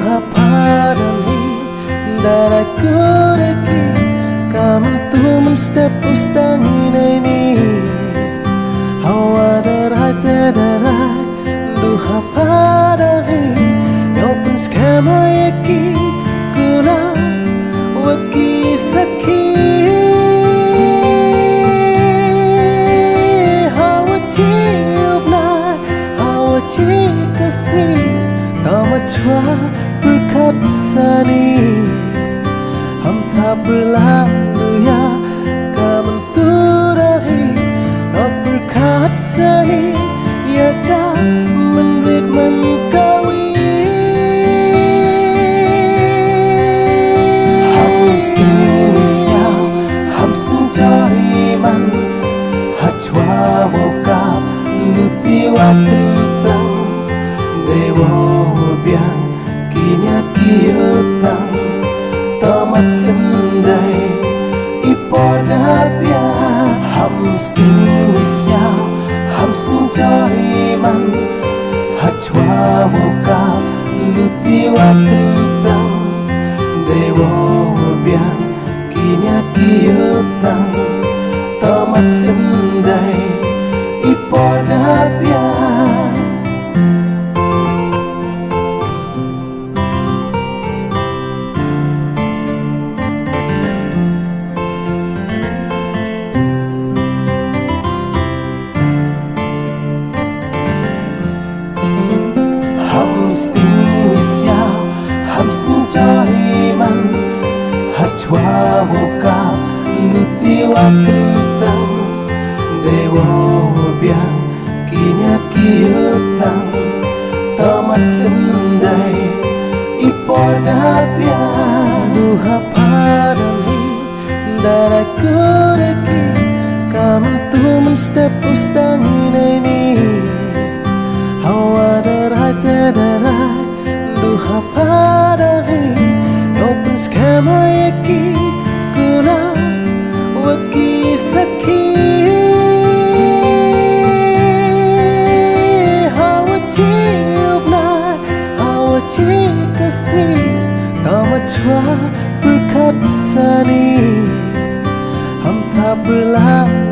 duha padali daraku reki kamu tuh menstep ustani ini hawa darai tedarai duha padali open skema yeki kula waki saki hawa ciupna hawa cikasmi tama chua berkat sani ham tak berlalu ya kamu turahi tak berkat sani ya ka menwit menkawi ham stingisya ham sencari man hachwa woka nutiwa kentang dewa biang kinya kiotang tamat sendai ipordapya ham stingisya ham sencari man hachwa woka nutiwa kentang dewa biang kinya kiotang tamat sendai ipordapya ham sencari man hachwa woka nutiwa kentang dewa biang kinya kiotang tamat sendai ipordapya duha padali daraku reki kamu tuh menstep ustani ini hawa darai tedarai duha padali open skema yeki kula waki saki hawa ciupna hawa cikasmi tama chua berkat sani ham tak berlalu